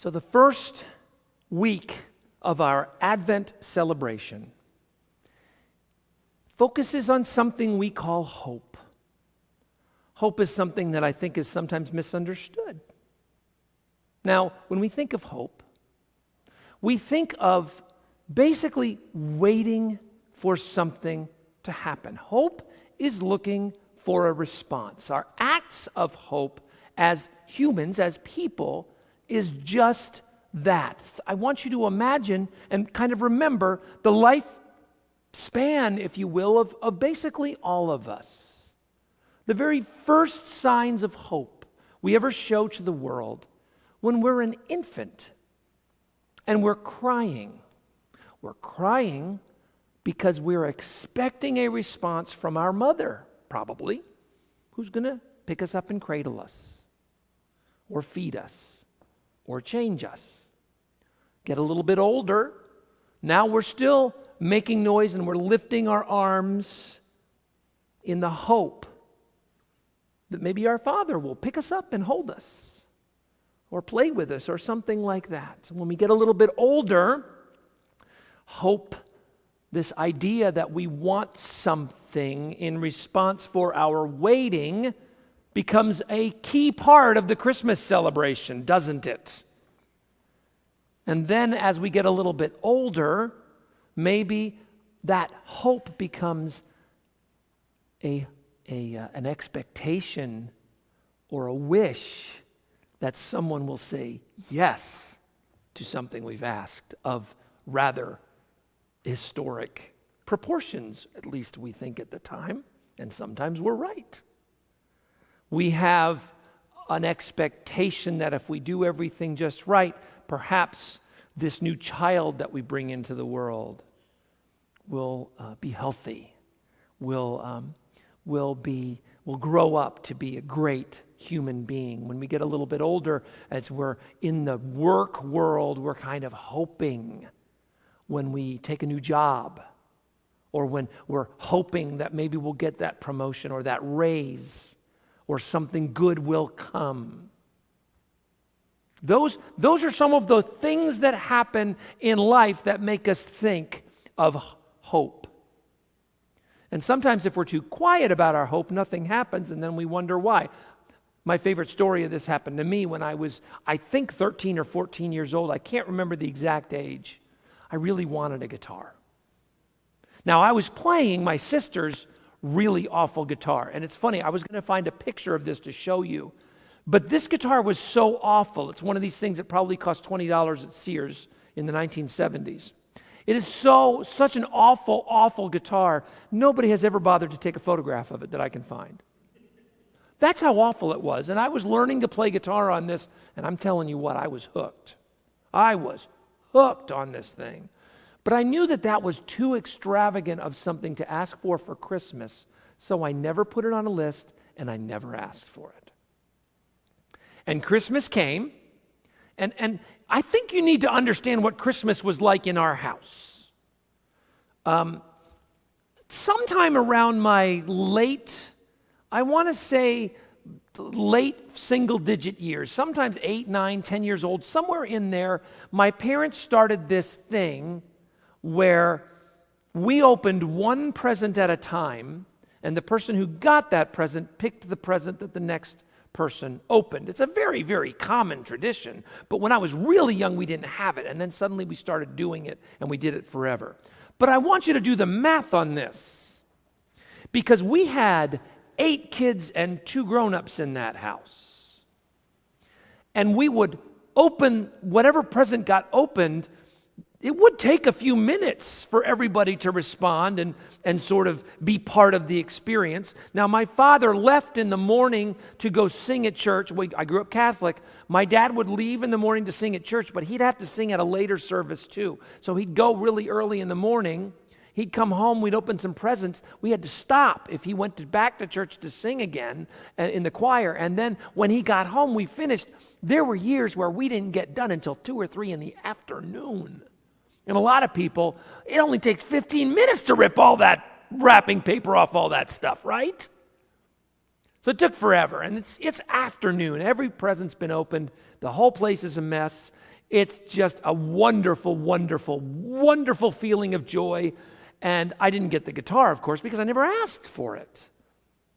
So the first week of our Advent celebration focuses on something we call hope. Hope is something that I think is sometimes misunderstood. Now, when we think of hope, we think of basically waiting for something to happen. Hope is looking for a response. Our acts of hope as humans, as people, is just that. I want you to imagine and kind of remember the lifespan, if you will, of basically all of us. The very first signs of hope we ever show to the world when we're an infant and we're crying. We're crying because we're expecting a response from our mother, probably, who's going to pick us up and cradle us, or feed us, or change us. Get a little bit older, now we're still making noise and we're lifting our arms in the hope that maybe our Father will pick us up and hold us, or play with us, or something like that. When we get a little bit older, hope, this idea that we want something in response for our waiting, becomes a key part of the Christmas celebration, doesn't it? And then as we get a little bit older, maybe that hope becomes an expectation or a wish that someone will say yes to something we've asked of rather historic proportions, at least we think at the time, and sometimes we're right. We have an expectation that if we do everything just right, perhaps this new child that we bring into the world will be healthy, will grow up to be a great human being. When we get a little bit older, as we're in the work world, we're kind of hoping when we take a new job, or when we're hoping that maybe we'll get that promotion or that raise, or something good will come. Those are some of the things that happen in life that make us think of hope. And sometimes if we're too quiet about our hope, nothing happens, and then we wonder why. My favorite story of this happened to me when I was, I think, 13 or 14 years old. I can't remember the exact age. I really wanted a guitar. Now, I was playing my sister's really awful guitar. And it's funny, I was going to find a picture of this to show you. But this guitar was so awful. It's one of these things that probably cost $20 at Sears in the 1970s. It is such an awful, awful guitar. Nobody has ever bothered to take a photograph of it that I can find. That's how awful it was. And I was learning to play guitar on this, and I'm telling you what, I was hooked. I was hooked on this thing. But I knew that was too extravagant of something to ask for Christmas, so I never put it on a list, and I never asked for it. And Christmas came, and I think you need to understand what Christmas was like in our house. Sometime around my late single-digit years, sometimes 8, 9, 10 years old, somewhere in there, my parents started this thing where we opened one present at a time, and the person who got that present picked the present that the next person opened. It's a very, very common tradition, but when I was really young, we didn't have it, and then suddenly we started doing it, and we did it forever. But I want you to do the math on this, because we had 8 kids and 2 grown-ups in that house. And we would open whatever present got opened. It would take a few minutes for everybody to respond and sort of be part of the experience. Now, my father left in the morning to go sing at church. I grew up Catholic. My dad would leave in the morning to sing at church, but he'd have to sing at a later service too. So he'd go really early in the morning. He'd come home, we'd open some presents. We had to stop if he went back to church to sing again in the choir. And then when he got home, we finished. There were years where we didn't get done until 2 or 3 in the afternoon. And a lot of people, it only takes 15 minutes to rip all that wrapping paper off all that stuff, right? So it took forever. And it's afternoon. Every present's been opened. The whole place is a mess. It's just a wonderful, wonderful, wonderful feeling of joy. And I didn't get the guitar, of course, because I never asked for it.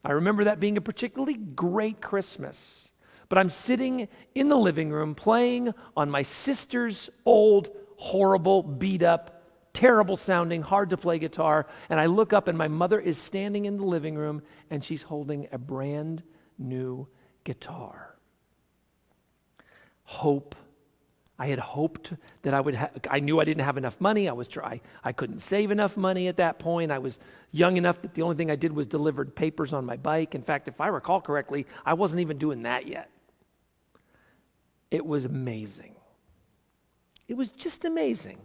I remember that being a particularly great Christmas. But I'm sitting in the living room playing on my sister's old, horrible, beat up, terrible sounding, hard to play guitar. And I look up and my mother is standing in the living room and she's holding a brand new guitar. Hope. I had hoped that I would I knew I didn't have enough money. I couldn't save enough money at that point. I was young enough that the only thing I did was delivered papers on my bike. In fact, if I recall correctly, I wasn't even doing that yet. It was amazing. It was just amazing.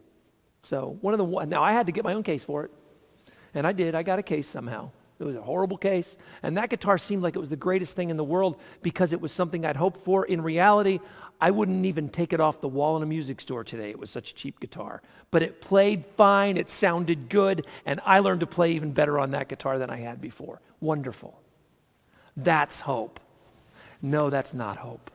So now I had to get my own case for it. And I did. I got a case somehow. It was a horrible case. And that guitar seemed like it was the greatest thing in the world because it was something I'd hoped for. In reality, I wouldn't even take it off the wall in a music store today. It was such a cheap guitar. But it played fine. It sounded good. And I learned to play even better on that guitar than I had before. Wonderful. That's hope. No, that's not hope.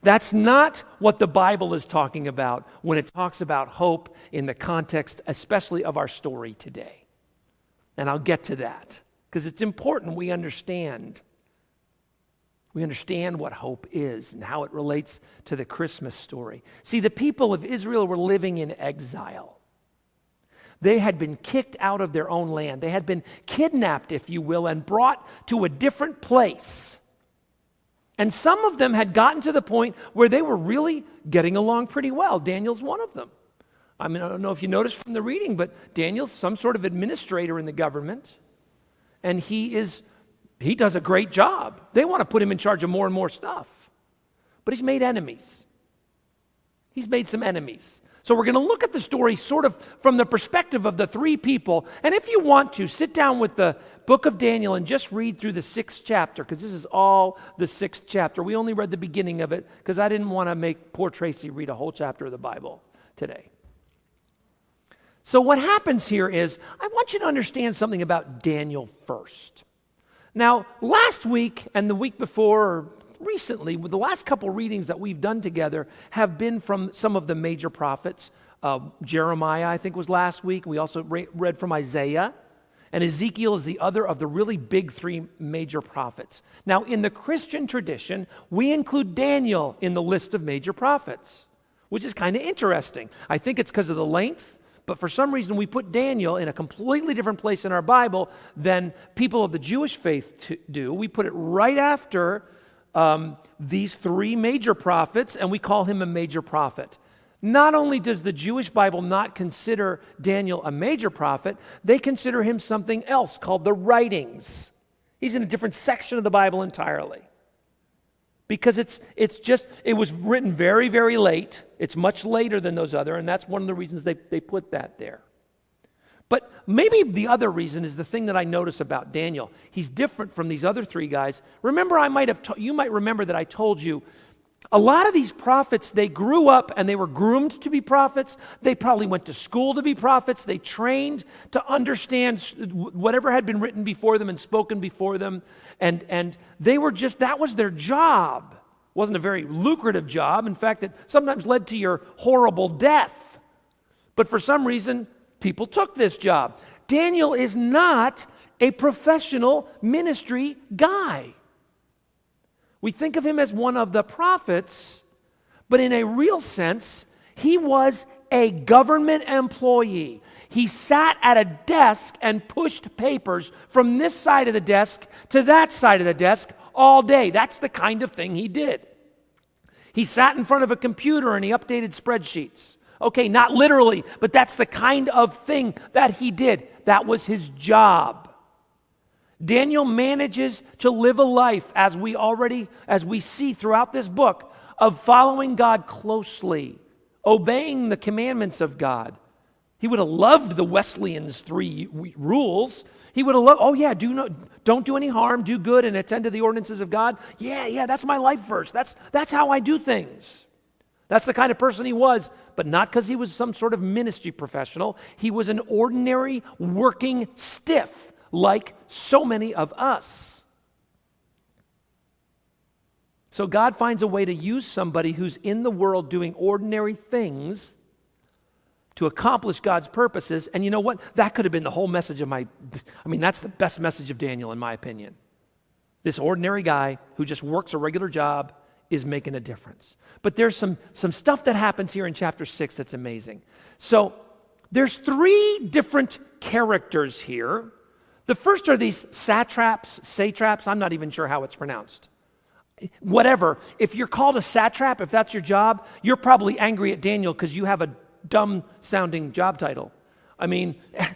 That's not what the Bible is talking about when it talks about hope in the context, especially of our story today. And I'll get to that because it's important we understand. We understand what hope is and how it relates to the Christmas story. See, the people of Israel were living in exile. They had been kicked out of their own land. They had been kidnapped, if you will, and brought to a different place. And some of them had gotten to the point where they were really getting along pretty well. Daniel's one of them. I mean, I don't know if you noticed from the reading, but Daniel's some sort of administrator in the government. And he does a great job. They want to put him in charge of more and more stuff. But he's made enemies. He's made some enemies. So we're going to look at the story sort of from the perspective of the three people. And if you want to, sit down with the book of Daniel and just read through the 6th chapter, because this is all the 6th chapter. We only read the beginning of it because I didn't want to make poor Tracy read a whole chapter of the Bible today. So what happens here is, I want you to understand something about Daniel first. Now, last week and the week before, or recently, the last couple readings that we've done together have been from some of the major prophets. Jeremiah, I think, was last week. We also read from Isaiah. And Ezekiel is the other of the really big three major prophets. Now, in the Christian tradition, we include Daniel in the list of major prophets, which is kind of interesting. I think it's because of the length, but for some reason we put Daniel in a completely different place in our Bible than people of the Jewish faith do. We put it right after these three major prophets, and we call him a major prophet. Not only does the Jewish Bible not consider Daniel a major prophet, they consider him something else called the writings. He's in a different section of the Bible entirely. Because it was written very, very late. It's much later than those other, and that's one of the reasons they put that there. But maybe the other reason is the thing that I notice about Daniel. He's different from these other three guys. Remember, you might remember that I told you, a lot of these prophets, they grew up and they were groomed to be prophets. They probably went to school to be prophets. They trained to understand whatever had been written before them and spoken before them. And they were that was their job. It wasn't a very lucrative job. In fact, it sometimes led to your horrible death. But for some reason, people took this job. Daniel is not a professional ministry guy. We think of him as one of the prophets, but in a real sense, he was a government employee. He sat at a desk and pushed papers from this side of the desk to that side of the desk all day. That's the kind of thing he did. He sat in front of a computer and he updated spreadsheets. Okay, not literally, but that's the kind of thing that he did. That was his job. Daniel manages to live a life, as we see throughout this book, of following God closely, obeying the commandments of God. He would have loved the Wesleyans' 3 rules. He would have loved, don't do any harm, do good, and attend to the ordinances of God. Yeah, that's my life verse. That's how I do things. That's the kind of person he was, but not because he was some sort of ministry professional. He was an ordinary working stiff, like so many of us. So God finds a way to use somebody who's in the world doing ordinary things to accomplish God's purposes. And you know what? That could have been the whole message of that's the best message of Daniel, in my opinion. This ordinary guy who just works a regular job is making a difference. But there's some stuff that happens here in chapter 6 that's amazing. So there's 3 different characters here. The first are these satraps. I'm not even sure how it's pronounced. Whatever. If you're called a satrap, if that's your job, you're probably angry at Daniel because you have a dumb-sounding job title. I mean,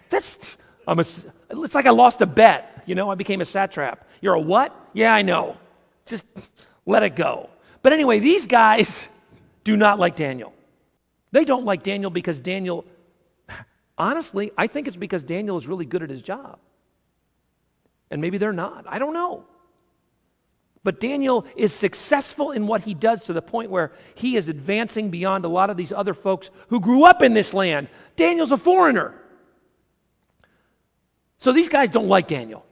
it's like I lost a bet. I became a satrap. You're a what? Yeah, I know. Just let it go. But anyway, these guys do not like Daniel. They don't like Daniel because Daniel, honestly, I think it's because Daniel is really good at his job. And maybe they're not. I don't know. But Daniel is successful in what he does to the point where he is advancing beyond a lot of these other folks who grew up in this land. Daniel's a foreigner. So these guys don't like Daniel.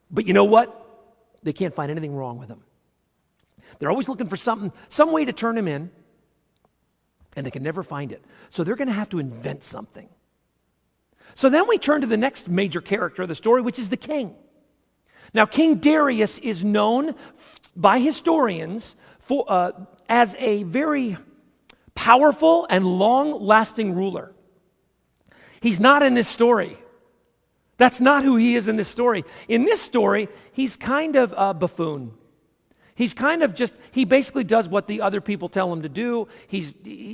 But you know what? They can't find anything wrong with him. They're always looking for some way to turn him in, and they can never find it. So they're going to have to invent something. So then we turn to the next major character of the story, which is the king. Now, King Darius is known by historians as a very powerful and long-lasting ruler. He's not in this story. That's not who he is in this story. In this story, he's kind of a buffoon. He's kind of he basically does what the other people tell him to do,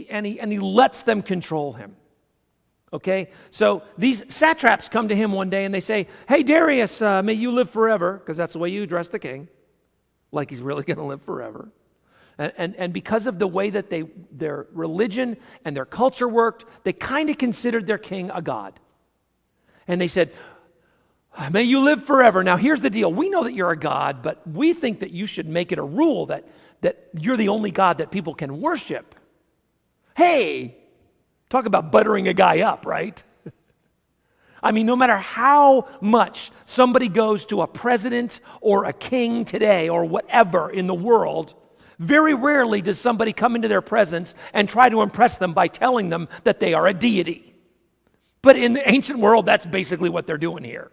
and he lets them control him. Okay, so these satraps come to him one day and they say, "Hey, Darius, may you live forever," because that's the way you address the king, like he's really going to live forever. And because of the way that their religion and their culture worked, they kind of considered their king a god. And they said, "May you live forever." Now, here's the deal. We know that you're a god, but we think that you should make it a rule that you're the only God that people can worship. Hey! Talk about buttering a guy up, right? I mean, no matter how much somebody goes to a president or a king today or whatever in the world, very rarely does somebody come into their presence and try to impress them by telling them that they are a deity. But in the ancient world, that's basically what they're doing here.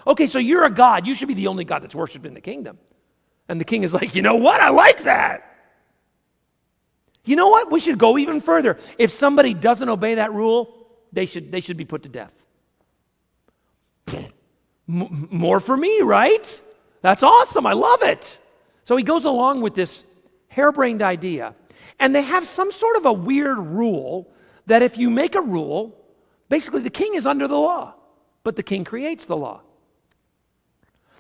Okay, so you're a god. You should be the only God that's worshipped in the kingdom. And the king is like, you know what? I like that. You know what? We should go even further. If somebody doesn't obey that rule, they should be put to death. More for me, right? That's awesome. I love it. So he goes along with this harebrained idea. And they have some sort of a weird rule that if you make a rule, basically the king is under the law, but the king creates the law.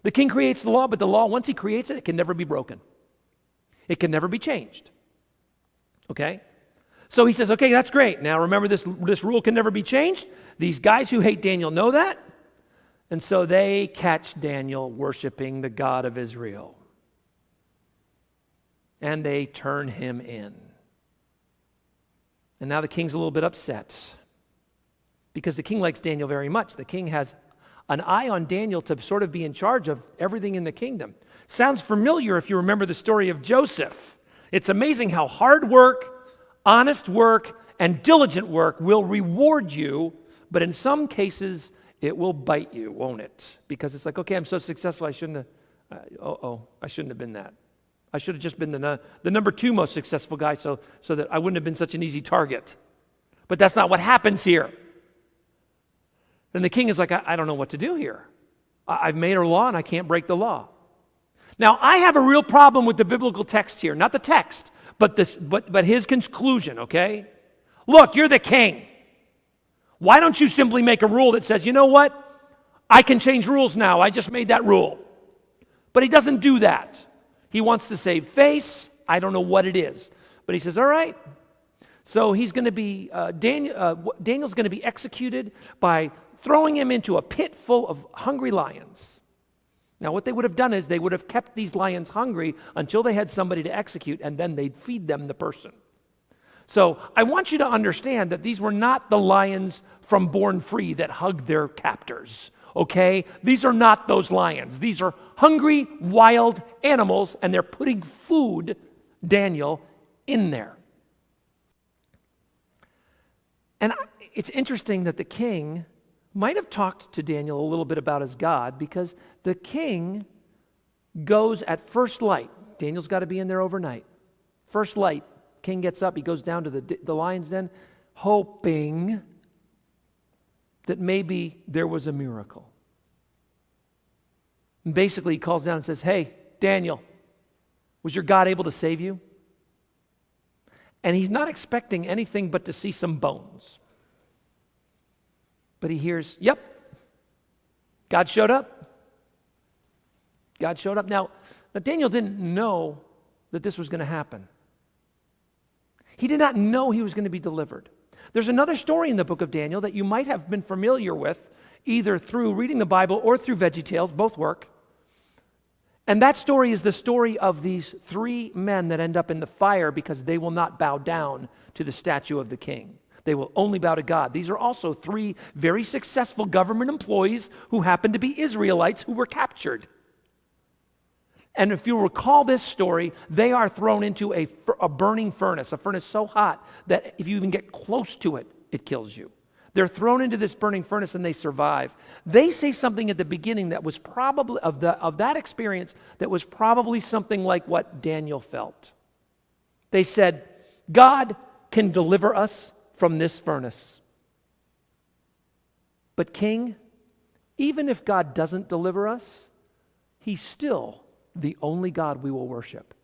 The king creates the law, but the law, once he creates it, it can never be broken. It can never be changed. Okay? So he says, okay, that's great. Now remember, this rule can never be changed. These guys who hate Daniel know that. And so they catch Daniel worshiping the God of Israel. And they turn him in. And now the king's a little bit upset, because the king likes Daniel very much. The king has an eye on Daniel to sort of be in charge of everything in the kingdom. Sounds familiar if you remember the story of Joseph. It's amazing how hard work, honest work, and diligent work will reward you, but in some cases, it will bite you, won't it? Because it's like, okay, I'm so successful, I shouldn't have been that. I should have just been the number 2 most successful guy so that I wouldn't have been such an easy target. But that's not what happens here. Then the king is like, I don't know what to do here. I've made a law and I can't break the law. Now, I have a real problem with the biblical text here. Not the text, but his conclusion, okay? Look, you're the king. Why don't you simply make a rule that says, you know what? I can change rules now. I just made that rule. But he doesn't do that. He wants to save face. I don't know what it is. But he says, all right. So he's going to be, Daniel's going to be executed by throwing him into a pit full of hungry lions. Now, what they would have done is they would have kept these lions hungry until they had somebody to execute, and then they'd feed them the person. So I want you to understand that these were not the lions from Born Free that hugged their captors okay? These are not those lions. These are hungry, wild animals, and they're putting food, Daniel, in there. And it's interesting that the king might have talked to Daniel a little bit about his God, because the king goes at first light. Daniel's got to be in there overnight. First light, king gets up, he goes down to the lion's den, hoping that maybe there was a miracle. And basically he calls down and says, hey, Daniel, was your God able to save you? And he's not expecting anything but to see some bones. But he hears, yep, God showed up. God showed up. Now Daniel didn't know that this was going to happen. He did not know he was going to be delivered. There's another story in the book of Daniel that you might have been familiar with, either through reading the Bible or through VeggieTales, both work. And that story is the story of these three men that end up in the fire because they will not bow down to the statue of the king. They will only bow to God. These are also three very successful government employees who happen to be Israelites who were captured. And if you recall this story, they are thrown into a burning furnace, a furnace so hot that if you even get close to it, it kills you. They're thrown into this burning furnace and they survive. They say something at the beginning that was probably, of that experience, that was probably something like what Daniel felt. They said, God can deliver us from this furnace. But King, even if God doesn't deliver us, He's still the only God we will worship.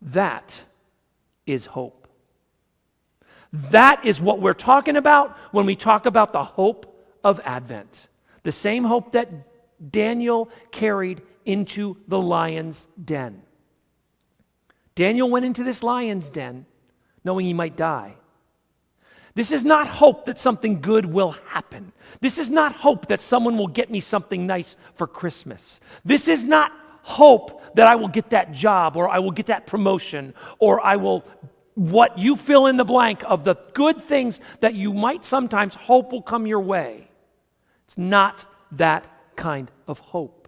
That is hope. That is what we're talking about when we talk about the hope of Advent. The same hope that Daniel carried into the lion's den. Daniel went into this lion's den knowing he might die. This is not hope that something good will happen. This is not hope that someone will get me something nice for Christmas. This is not hope that I will get that job or I will get that promotion or I will, what you fill in the blank of the good things that you might sometimes hope will come your way. It's not that kind of hope.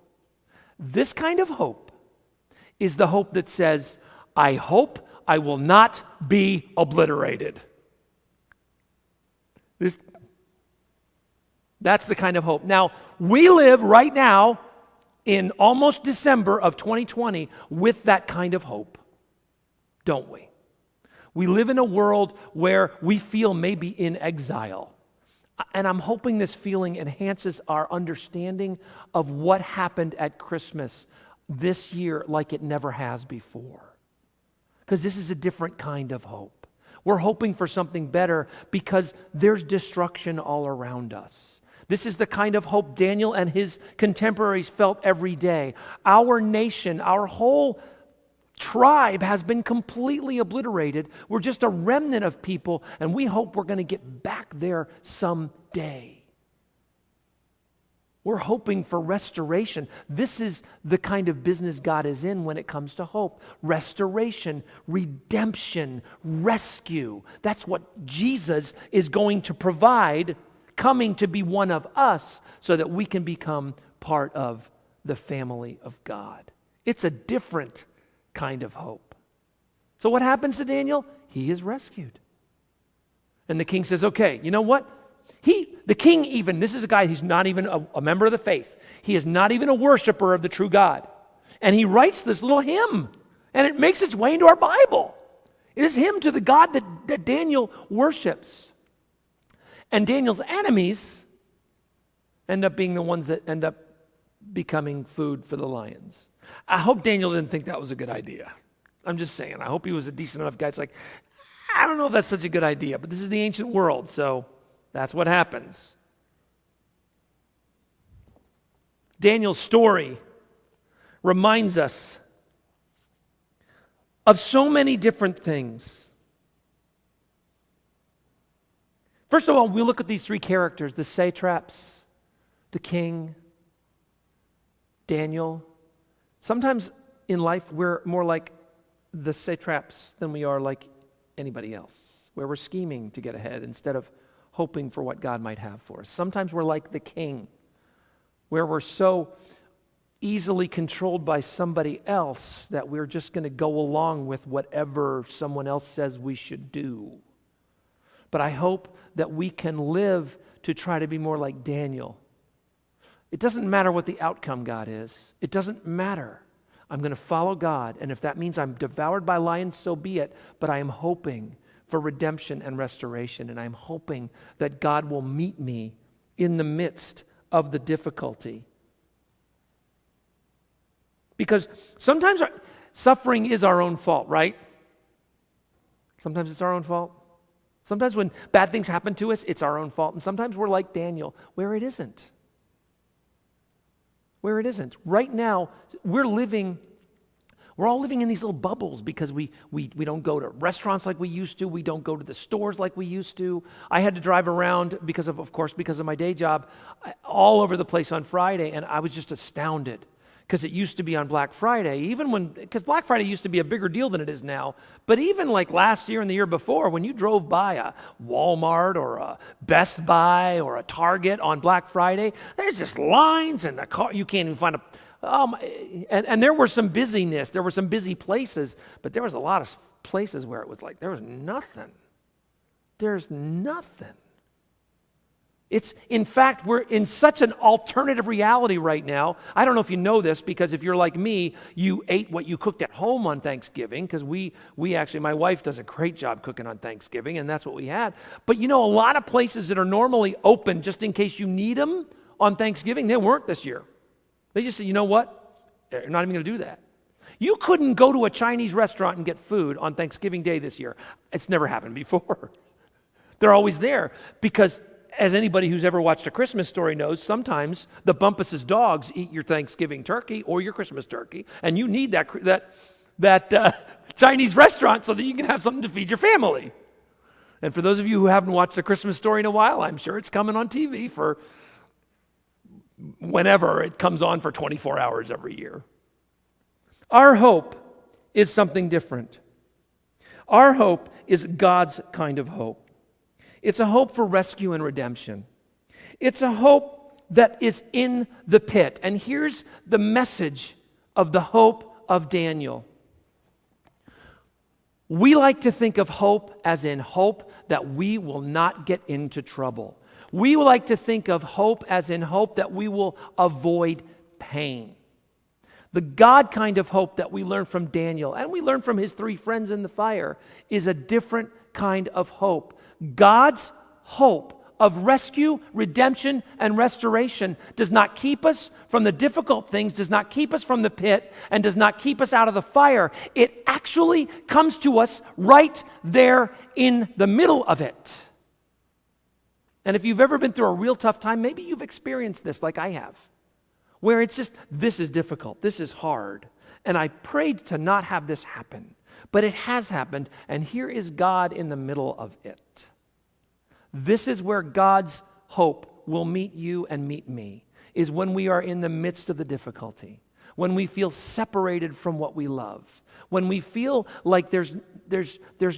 This kind of hope is the hope that says, I hope I will not be obliterated. That's the kind of hope. Now, we live right now in almost December of 2020 with that kind of hope, don't we? We live in a world where we feel maybe in exile. And I'm hoping this feeling enhances our understanding of what happened at Christmas this year like it never has before. Because this is a different kind of hope. We're hoping for something better because there's destruction all around us. This is the kind of hope Daniel and his contemporaries felt every day. Our nation, our whole tribe has been completely obliterated. We're just a remnant of people, and we hope we're going to get back there someday. We're hoping for restoration. This is the kind of business God is in when it comes to hope. Restoration, redemption, rescue. That's what Jesus is going to provide, coming to be one of us so that we can become part of the family of God. It's a different kind of hope. So what happens to Daniel? He is rescued. And the king says, okay, you know what? The king even, this is a guy who's not even a member of the faith. He is not even a worshiper of the true God. And he writes this little hymn, and it makes its way into our Bible. It is hymn to the God that Daniel worships. And Daniel's enemies end up being the ones that end up becoming food for the lions. I hope Daniel didn't think that was a good idea. I'm just saying. I hope he was a decent enough guy. It's like, I don't know if that's such a good idea, but this is the ancient world, so that's what happens. Daniel's story reminds us of so many different things. First of all, we look at these three characters, the satraps, the king, Daniel. Sometimes in life, we're more like the satraps than we are like anybody else, where we're scheming to get ahead instead of hoping for what God might have for us. Sometimes we're like the king, where we're so easily controlled by somebody else that we're just going to go along with whatever someone else says we should do. But I hope that we can live to try to be more like Daniel. It doesn't matter what the outcome, God, is. It doesn't matter. I'm going to follow God, and if that means I'm devoured by lions, so be it. But I am hoping for redemption and restoration, and I'm hoping that God will meet me in the midst of the difficulty. Because sometimes suffering is our own fault, right? Sometimes it's our own fault. Sometimes when bad things happen to us, it's our own fault. And sometimes we're like Daniel, where it isn't. Where it isn't. Right now, we're all living in these little bubbles because we don't go to restaurants like we used to. We don't go to the stores like we used to. I had to drive around because of my day job, all over the place on Friday, and I was just astounded. Because it used to be on Black Friday, because Black Friday used to be a bigger deal than it is now. But even like last year and the year before, when you drove by a Walmart or a Best Buy or a Target on Black Friday, there's just lines in the car. You can't even find and there were some busyness. There were some busy places, but there was a lot of places where it was like there was nothing. There's nothing. In fact, we're in such an alternative reality right now. I don't know if you know this, because if you're like me, you ate what you cooked at home on Thanksgiving, because we actually, my wife does a great job cooking on Thanksgiving, and that's what we had. But a lot of places that are normally open just in case you need them on Thanksgiving, they weren't this year. They just said, you know what? They're not even going to do that. You couldn't go to a Chinese restaurant and get food on Thanksgiving Day this year. It's never happened before. They're always there because, as anybody who's ever watched A Christmas Story knows, sometimes the Bumpus's dogs eat your Thanksgiving turkey or your Christmas turkey, and you need that Chinese restaurant so that you can have something to feed your family. And for those of you who haven't watched A Christmas Story in a while, I'm sure it's coming on TV for whenever it comes on for 24 hours every year. Our hope is something different. Our hope is God's kind of hope. It's a hope for rescue and redemption. It's a hope that is in the pit. And here's the message of the hope of Daniel. We like to think of hope as in hope that we will not get into trouble. We like to think of hope as in hope that we will avoid pain. The God kind of hope that we learn from Daniel, and we learn from his 3 friends in the fire, is a different kind of hope. God's hope of rescue, redemption, and restoration does not keep us from the difficult things, does not keep us from the pit, and does not keep us out of the fire. It actually comes to us right there in the middle of it. And if you've ever been through a real tough time, maybe you've experienced this like I have, where it's just, this is difficult, this is hard. And I prayed to not have this happen, but it has happened, and here is God in the middle of it. This is where God's hope will meet you and meet me, is when we are in the midst of the difficulty, when we feel separated from what we love, when we feel like there's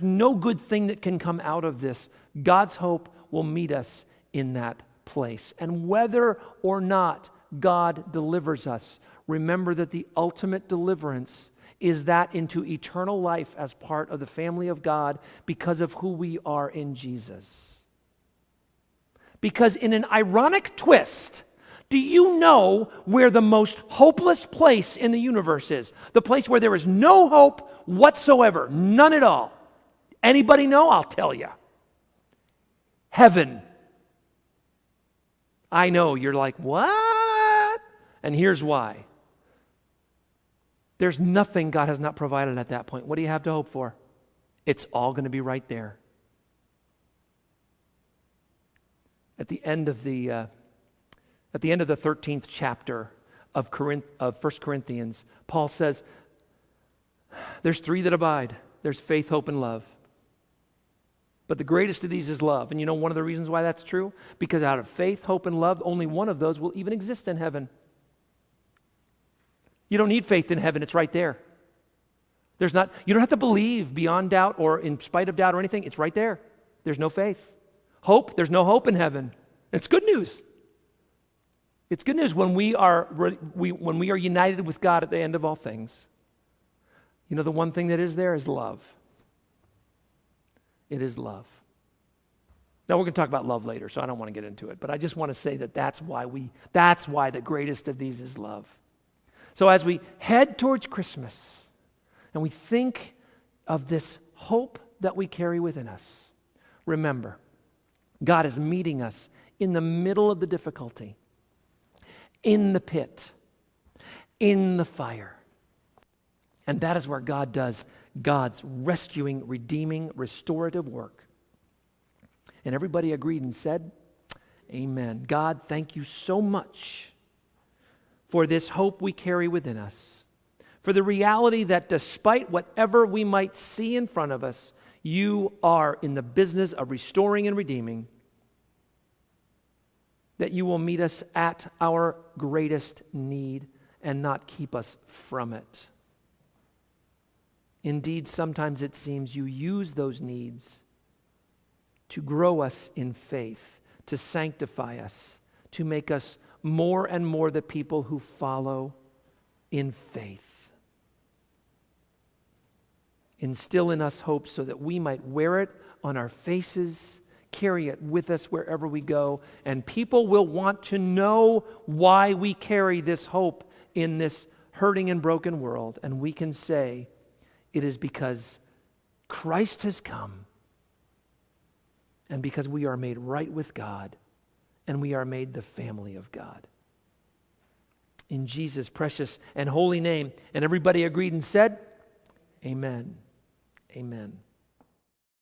no good thing that can come out of this. God's hope will meet us in that place. And whether or not God delivers us, remember that the ultimate deliverance is that into eternal life as part of the family of God because of who we are in Jesus. Because in an ironic twist, do you know where the most hopeless place in the universe is? The place where there is no hope whatsoever, none at all. Anybody know? I'll tell you. Heaven. I know, you're like, what? And here's why. There's nothing God has not provided at that point. What do you have to hope for? It's all going to be right there. At the end of the 13th chapter of 1 Corinthians, Paul says, there's 3 that abide. There's faith, hope, and love. But the greatest of these is love. And you know one of the reasons why that's true? Because out of faith, hope, and love, only one of those will even exist in heaven. You don't need faith in heaven. It's right there. You don't have to believe beyond doubt or in spite of doubt or anything. It's right there. There's no faith. Hope, there's no hope in heaven. It's good news. It's good news when we are united with God at the end of all things. You know, the one thing that is there is love. It is love. Now, we're going to talk about love later, so I don't want to get into it. But I just want to say that that's why the greatest of these is love. So as we head towards Christmas and we think of this hope that we carry within us, remember, God is meeting us in the middle of the difficulty, in the pit, in the fire. And that is where God does God's rescuing, redeeming, restorative work. And everybody agreed and said, amen. God, thank you so much for this hope we carry within us, for the reality that despite whatever we might see in front of us, you are in the business of restoring and redeeming, that you will meet us at our greatest need and not keep us from it. Indeed, sometimes it seems you use those needs to grow us in faith, to sanctify us, to make us more and more the people who follow in faith. Instill in us hope so that we might wear it on our faces, carry it with us wherever we go, and people will want to know why we carry this hope in this hurting and broken world. And we can say, it is because Christ has come, and because we are made right with God, and we are made the family of God. In Jesus' precious and holy name. And everybody agreed and said, amen. Amen.